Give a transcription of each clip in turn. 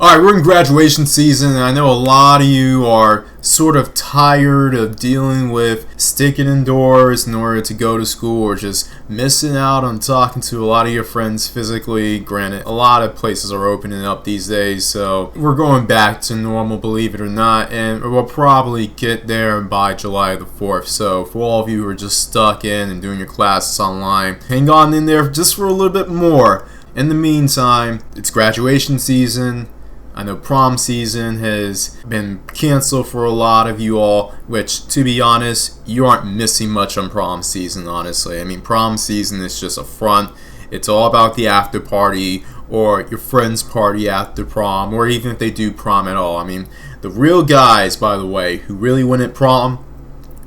Alright, we're in graduation season, and I know a lot of you are sort of tired of dealing with sticking indoors in order to go to school, or just missing out on talking to a lot of your friends physically. Granted, a lot of places are opening up these days, so we're going back to normal, believe it or not, and we'll probably get there by July the 4th. So for all of you who are just stuck in and doing your classes online, hang on in there just for a little bit more. In the meantime, it's graduation season. I know prom season has been canceled for a lot of you all, which, to be honest, you aren't missing much on prom season, honestly. I mean, prom season is just a front. It's all about the after party or your friend's party after prom, or even if they do prom at all. I mean, the real guys, by the way, who really win at prom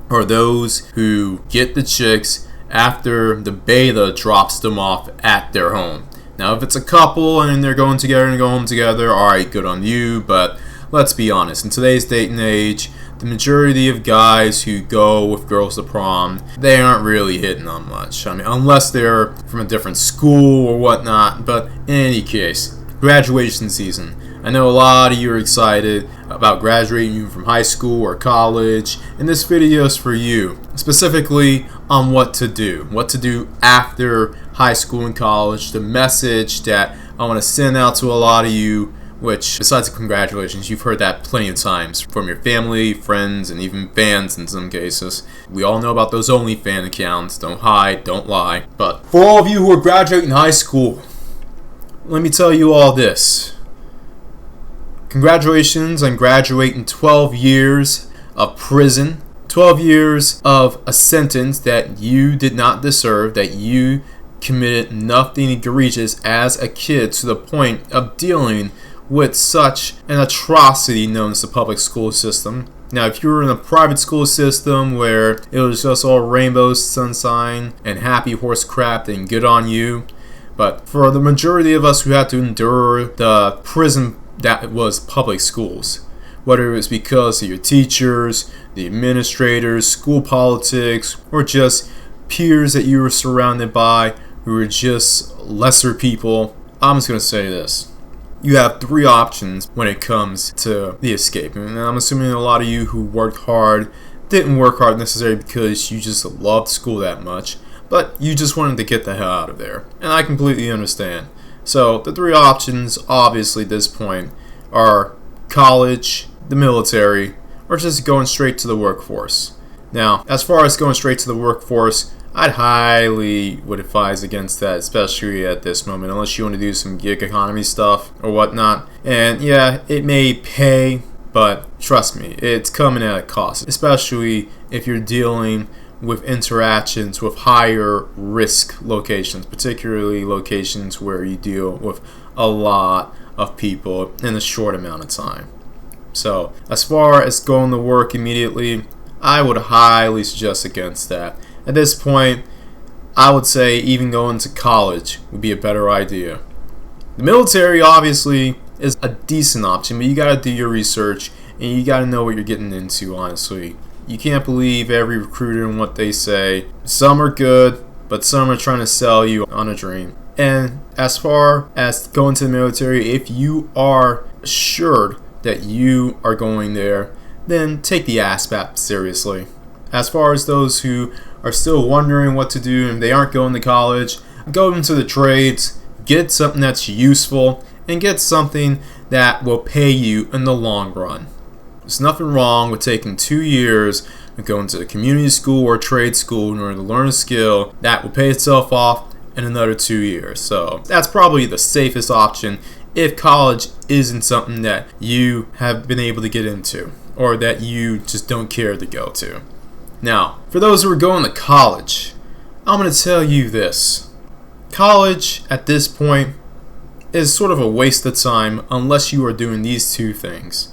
are those who get the chicks after the beta drops them off at their home. Now, if it's a couple and they're going together and go home together, alright, good on you, but let's be honest. In today's date and age, the majority of guys who go with girls to prom, they aren't really hitting on much. I mean, unless they're from a different school or whatnot, but in any case, graduation season. I know a lot of you are excited about graduating from high school or college, and this video is for you, specifically on what to do after high school and college. The message that I want to send out to a lot of you, which, besides the congratulations, you've heard that plenty of times from your family, friends, and even fans in some cases. We all know about those OnlyFans accounts. Don't hide, don't lie. But for all of you who are graduating high school, let me tell you all this. Congratulations on graduating 12 years of prison. 12 years of a sentence that you did not deserve, that you committed nothing egregious as a kid to the point of dealing with such an atrocity known as the public school system. Now, if you were in a private school system where it was just all rainbows, sunshine, and happy horse crap, then good on you. But for the majority of us who had to endure the prison that was public schools, whether it was because of your teachers, the administrators, school politics, or just peers that you were surrounded by who were just lesser people, I'm just going to say this. You have three options when it comes to the escape. And I'm assuming a lot of you who worked hard didn't work hard necessarily because you just loved school that much, but you just wanted to get the hell out of there. And I completely understand. So the three options, obviously, at this point are college, the military, or just going straight to the workforce. Now, as far as going straight to the workforce, I'd highly would advise against that, especially at this moment, unless you want to do some gig economy stuff or whatnot. And yeah, it may pay, but trust me, it's coming at a cost, especially if you're dealing with interactions with higher risk locations, particularly locations where you deal with a lot of people in a short amount of time. So as far as going to work immediately, I would highly suggest against that. At this point, I would say even going to college would be a better idea. The military obviously is a decent option, but you gotta do your research and you gotta know what you're getting into, honestly. You can't believe every recruiter and what they say. Some are good, but some are trying to sell you on a dream. And as far as going to the military, if you are assured that you are going there, then take the ASVAB seriously. As far as those who are still wondering what to do and they aren't going to college, go into the trades, get something that's useful, and get something that will pay you in the long run. There's nothing wrong with taking 2 years and going to a community school or trade school in order to learn a skill that will pay itself off in another 2 years. So that's probably the safest option if college isn't something that you have been able to get into or that you just don't care to go to. Now, for those who are going to college, I'm going to tell you this. College at this point is sort of a waste of time unless you are doing these two things.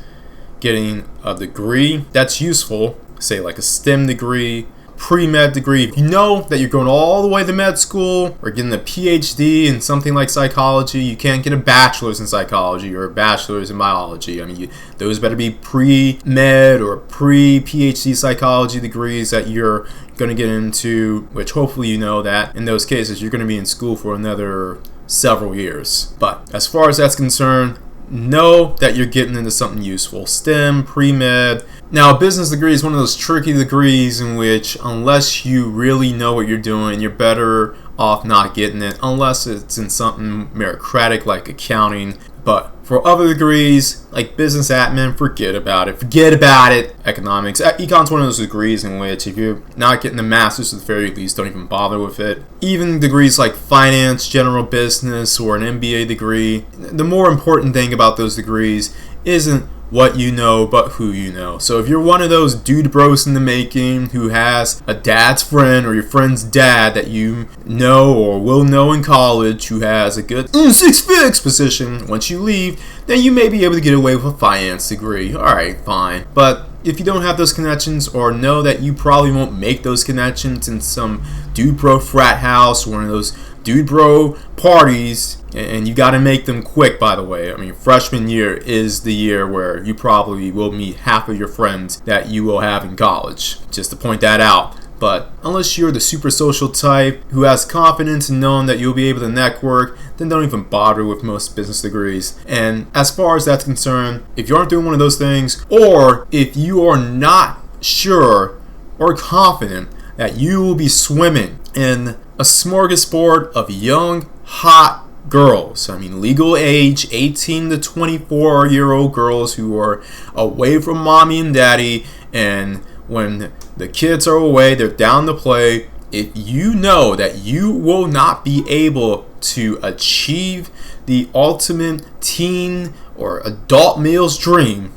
Getting a degree that's useful, say like a STEM degree, pre-med degree. If you know that you're going all the way to med school or getting a PhD in something like psychology, you can't get a bachelor's in psychology or a bachelor's in biology. I mean, those better be pre-med or pre-PhD psychology degrees that you're going to get into, which hopefully you know that in those cases you're going to be in school for another several years. But as far as that's concerned, know that you're getting into something useful. STEM, pre-med. Now, a business degree is one of those tricky degrees in which, unless you really know what you're doing, you're better off not getting it, unless it's in something meritocratic like accounting. But for other degrees, like business admin, forget about it. Forget about it. Economics. Econ's one of those degrees in which if you're not getting the master's at the very least, don't even bother with it. Even degrees like finance, general business, or an MBA degree, the more important thing about those degrees isn't what you know, but who you know. So if you're one of those dude bros in the making who has a dad's friend or your friend's dad that you know or will know in college who has a good 6 position once you leave, then you may be able to get away with a finance degree. Alright, fine. But if you don't have those connections or know that you probably won't make those connections in some dude bro frat house or one of those dude bro parties, and you got to make them quick, by the way. I mean, freshman year is the year where you probably will meet half of your friends that you will have in college, just to point that out. But unless you're the super social type who has confidence in knowing that you'll be able to network, then don't even bother with most business degrees. And as far as that's concerned, if you aren't doing one of those things, or if you are not sure or confident that you will be swimming in a smorgasbord of young, hot girls, I mean legal age 18 to 24-year-old girls who are away from mommy and daddy, and when the kids are away, they're down to play. If you know that you will not be able to achieve the ultimate teen or adult male's dream,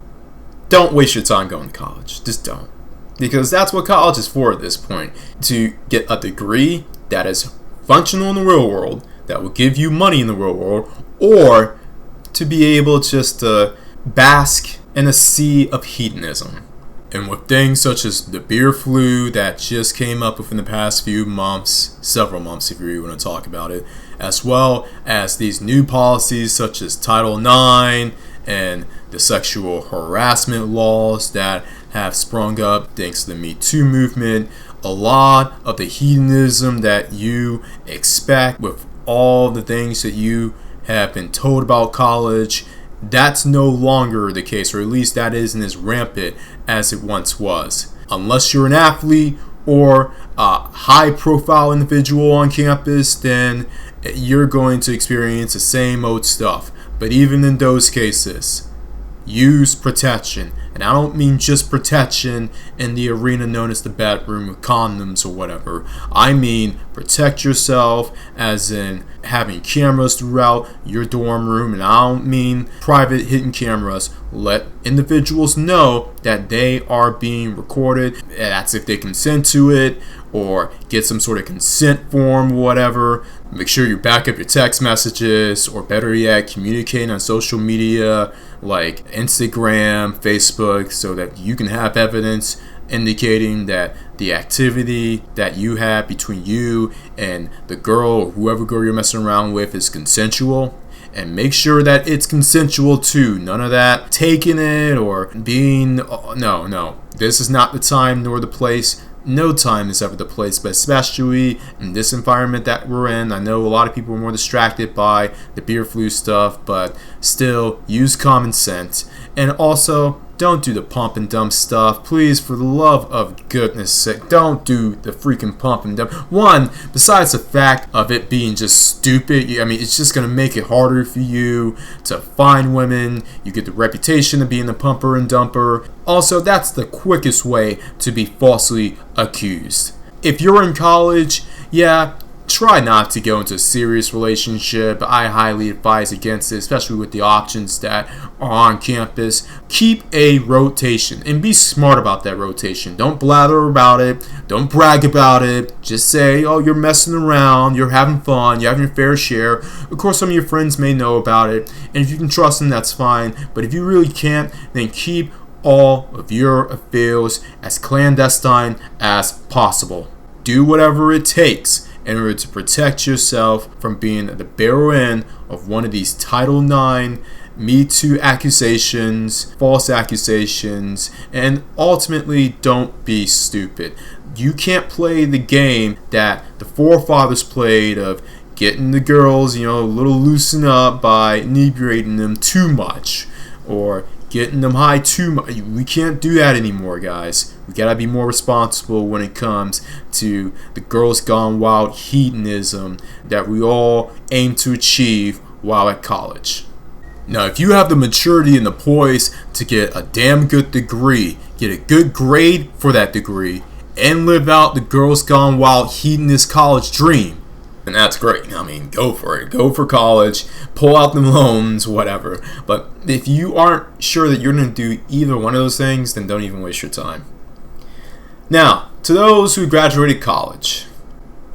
don't waste your time going to college. Just don't. Because that's what college is for at this point. To get a degree that is functional in the real world, that will give you money in the real world, or to be able just to bask in a sea of hedonism. And with things such as the beer flu that just came up within the past few months, several months if you really want to talk about it, as well as these new policies such as Title IX and the sexual harassment laws that have sprung up thanks to the Me Too movement, a lot of the hedonism that you expect with all the things that you have been told about college, that's no longer the case, or at least that isn't as rampant as it once was. Unless you're an athlete or a high-profile individual on campus, then you're going to experience the same old stuff. But even in those cases, use protection. And I don't mean just protection in the arena known as the bedroom with condoms or whatever. I mean protect yourself as in having cameras throughout your dorm room. And I don't mean private hidden cameras. Let individuals know that they are being recorded. That's if they consent to it, or get some sort of consent form or whatever. Make sure you back up your text messages, or better yet, communicating on social media like Instagram, Facebook, so that you can have evidence indicating that the activity that you have between you and the girl or whoever girl you're messing around with is consensual. And make sure that it's consensual too. None of that taking it or being... No. This is not the time nor the place. No time is ever the place, but especially in this environment that we're in. I know a lot of people are more distracted by the beer flu stuff, but still, use common sense. And also, don't do the pump and dump stuff. Please, for the love of goodness sake, don't do the freaking pump and dump. One, besides the fact of it being just stupid, I mean, it's just going to make it harder for you to find women. You get the reputation of being the pumper and dumper. Also, that's the quickest way to be falsely accused. If you're in college, yeah, try not to go into a serious relationship. I highly advise against it, especially with the options that are on campus. Keep a rotation and be smart about that rotation. Don't blather about it. Don't brag about it. Just say, oh, you're messing around. You're having fun. You're having your fair share. Of course, some of your friends may know about it. And if you can trust them, that's fine. But if you really can't, then keep all of your affairs as clandestine as possible. Do whatever it takes in order to protect yourself from being at the barrel end of one of these Title IX, Me Too accusations, false accusations, and ultimately don't be stupid. You can't play the game that the forefathers played of getting the girls, a little loosened up by inebriating them too much, or getting them high too much. We can't do that anymore, guys. We gotta be more responsible when it comes to the girls gone wild hedonism that we all aim to achieve while at college. Now, if you have the maturity and the poise to get a damn good degree, get a good grade for that degree, and live out the girls gone wild hedonist college dream, then that's great. I mean, go for it. Go for college, pull out the loans, whatever. But if you aren't sure that you're going to do either one of those things, then don't even waste your time. Now, to those who graduated college,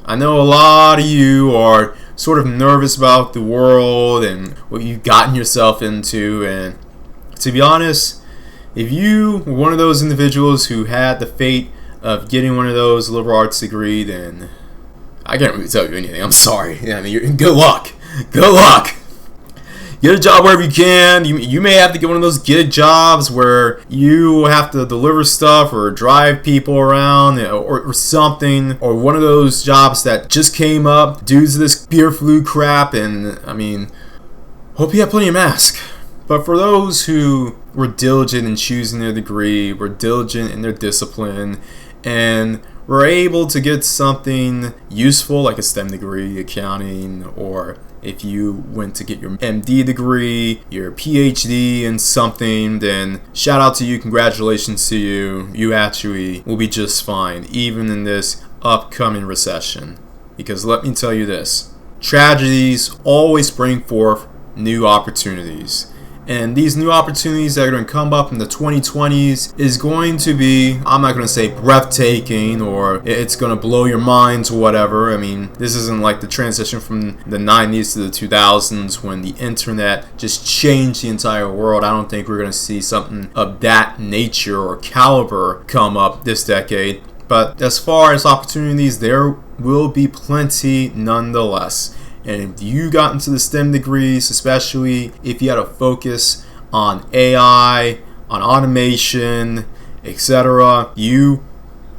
I know a lot of you are sort of nervous about the world and what you've gotten yourself into. And to be honest, if you were one of those individuals who had the fate of getting one of those liberal arts degree, then I can't really tell you anything. I'm sorry. I mean, good luck. Good luck. Get a job wherever you can. You may have to get one of those gig jobs where you have to deliver stuff or drive people around or something. Or one of those jobs that just came up due to this beer flu crap. And, I mean, hope you have plenty of masks. But for those who were diligent in choosing their degree, were diligent in their discipline, and were able to get something useful like a STEM degree, accounting, or if you went to get your MD degree, your PhD in something, then shout out to you, congratulations to you. You actually will be just fine, even in this upcoming recession. Because let me tell you this, tragedies always bring forth new opportunities. And these new opportunities that are going to come up in the 2020s is going to be, I'm not going to say breathtaking or it's going to blow your minds or whatever. I mean, this isn't like the transition from the 90s to the 2000s when the internet just changed the entire world. I don't think we're going to see something of that nature or caliber come up this decade. But as far as opportunities, there will be plenty nonetheless. And if you got into the STEM degrees, especially if you had a focus on AI, on automation, etc., you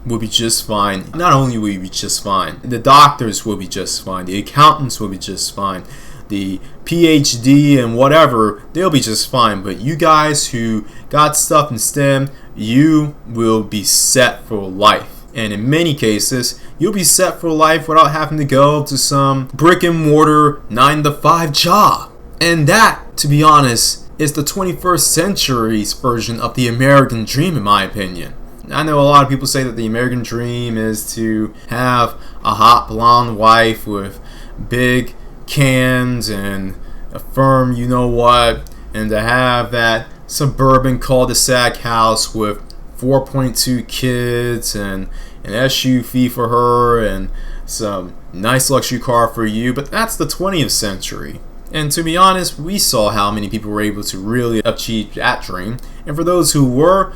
will be just fine. Not only will you be just fine, the doctors will be just fine, the accountants will be just fine, the PhD and whatever, they'll be just fine. But you guys who got stuff in STEM, you will be set for life. And in many cases, you'll be set for life without having to go to some brick and mortar 9-to-5 job. And that, to be honest, is the 21st century's version of the American dream, in my opinion. I know a lot of people say that the American dream is to have a hot blonde wife with big cans and a firm you-know-what, and to have that suburban cul-de-sac house with 4.2 kids and an SUV for her and some nice luxury car for you. But that's the 20th century. And to be honest, we saw how many people were able to really achieve that dream. And for those who were,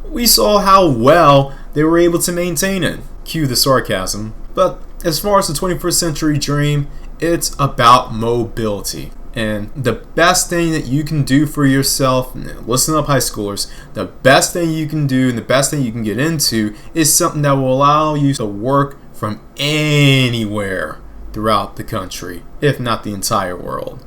we saw how well they were able to maintain it. Cue the sarcasm. But as far as the 21st century dream, it's about mobility. And the best thing that you can do for yourself, listen up high schoolers, the best thing you can do and the best thing you can get into is something that will allow you to work from anywhere throughout the country, if not the entire world.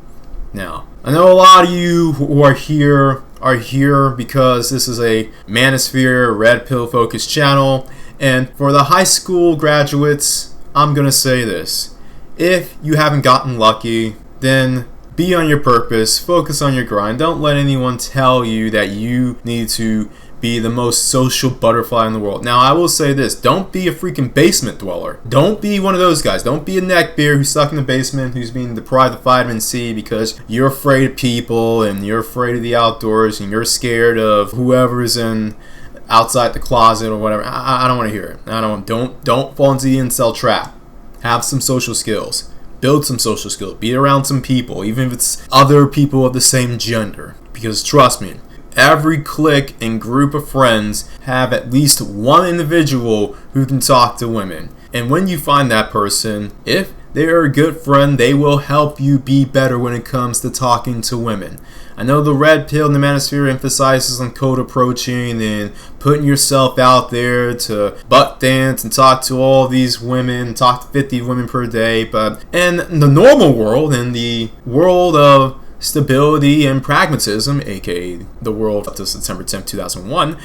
Now, I know a lot of you who are here because this is a manosphere, red pill focused channel. And for the high school graduates, I'm going to say this. If you haven't gotten lucky, then be on your purpose, focus on your grind. Don't let anyone tell you that you need to be the most social butterfly in the world. Now, I will say this. Don't be a freaking basement dweller. Don't be one of those guys. Don't be a neckbeard who's stuck in the basement, who's being deprived of vitamin C because you're afraid of people and you're afraid of the outdoors and you're scared of whoever's outside the closet or whatever. I don't want to hear it. Don't fall into the incel trap. Have some social skills. Build some social skills. Be around some people, even if it's other people of the same gender. Because trust me, every clique and group of friends have at least one individual who can talk to women. And when you find that person, if They're a good friend. They will help you be better when it comes to talking to women. I know the red pill in the manosphere emphasizes on cold approaching and putting yourself out there to butt dance and talk to all these women, talk to 50 women per day. But in the normal world, in the world of stability and pragmatism, aka the world up to September 10th, 2001,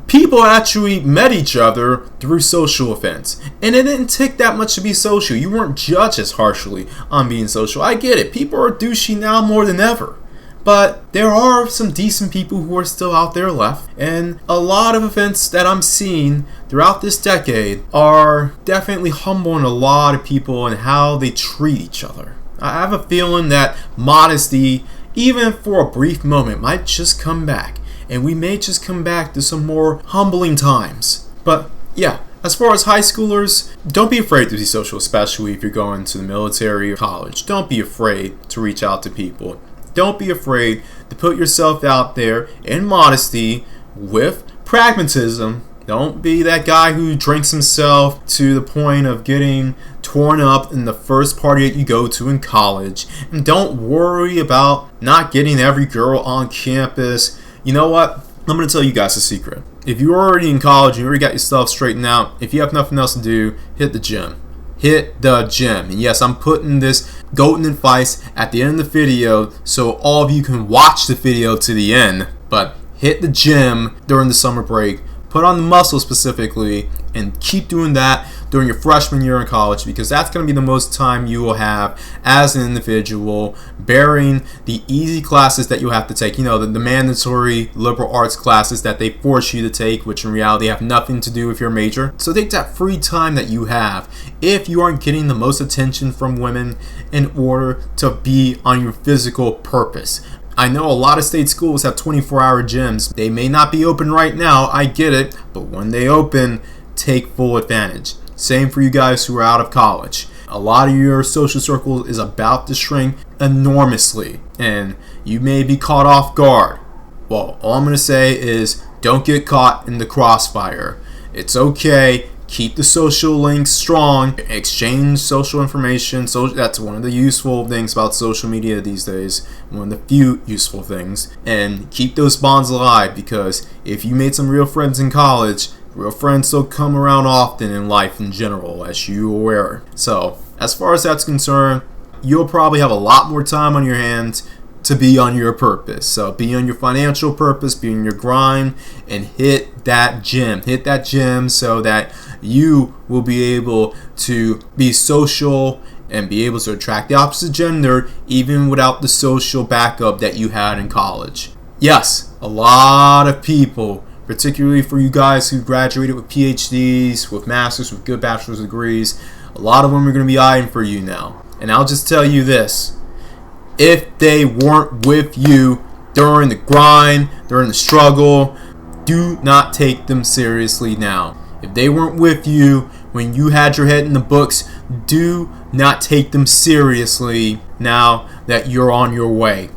people actually met each other through social events. And it didn't take that much to be social. You weren't judged as harshly on being social. I get it. People are douchey now more than ever. But there are some decent people who are still out there left. And a lot of events that I'm seeing throughout this decade are definitely humbling a lot of people and how they treat each other. I have a feeling that modesty, even for a brief moment, might just come back. And we may just come back to some more humbling times. But yeah, as far as high schoolers, don't be afraid to be social, especially if you're going to the military or college. Don't be afraid to reach out to people. Don't be afraid to put yourself out there in modesty with pragmatism. Don't be that guy who drinks himself to the point of getting torn up in the first party that you go to in college. And don't worry about not getting every girl on campus. You know what? I'm going to tell you guys a secret. If you're already in college and you already got yourself straightened out, if you have nothing else to do, hit the gym. Hit the gym. And yes, I'm putting this golden advice at the end of the video so all of you can watch the video to the end. But hit the gym during the summer break. Put on the muscle specifically and keep doing that during your freshman year in college, because that's going to be the most time you will have as an individual bearing the easy classes that you have to take. You know, the mandatory liberal arts classes that they force you to take, which in reality have nothing to do with your major. So take that free time that you have if you aren't getting the most attention from women in order to be on your physical purpose. I know a lot of state schools have 24-hour gyms. They may not be open right now, I get it, but when they open, take full advantage. Same for you guys who are out of college. A lot of your social circle is about to shrink enormously, and you may be caught off guard. Well, all I'm going to say is don't get caught in the crossfire. It's okay. Keep the social links strong. Exchange social information. So that's one of the useful things about social media these days. One of the few useful things. And keep those bonds alive, because if you made some real friends in college, real friends don't come around often in life in general, as you are aware. So as far as that's concerned, you'll probably have a lot more time on your hands to be on your purpose. So be on your financial purpose, be on your grind, and hit that gym. Hit that gym so that you will be able to be social and be able to attract the opposite gender even without the social backup that you had in college. Yes, a lot of people, particularly for you guys who graduated with PhDs, with masters, with good bachelor's degrees, a lot of them are going to be eyeing for you now. And I'll just tell you this. If they weren't with you during the grind, during the struggle, do not take them seriously now. If they weren't with you when you had your head in the books, do not take them seriously now that you're on your way.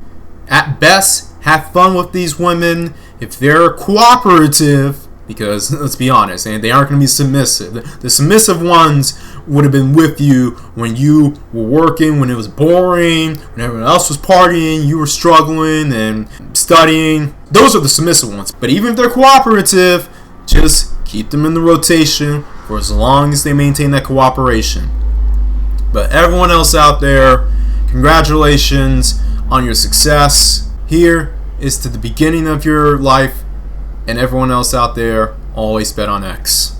At best, have fun with these women. If they're cooperative, because let's be honest, and they aren't going to be submissive. The submissive ones would have been with you when you were working, when it was boring, when everyone else was partying, you were struggling and studying. Those are the submissive ones. But even if they're cooperative, just keep them in the rotation for as long as they maintain that cooperation. But everyone else out there, congratulations on your success. Here is to the beginning of your life, and everyone else out there, always bet on X.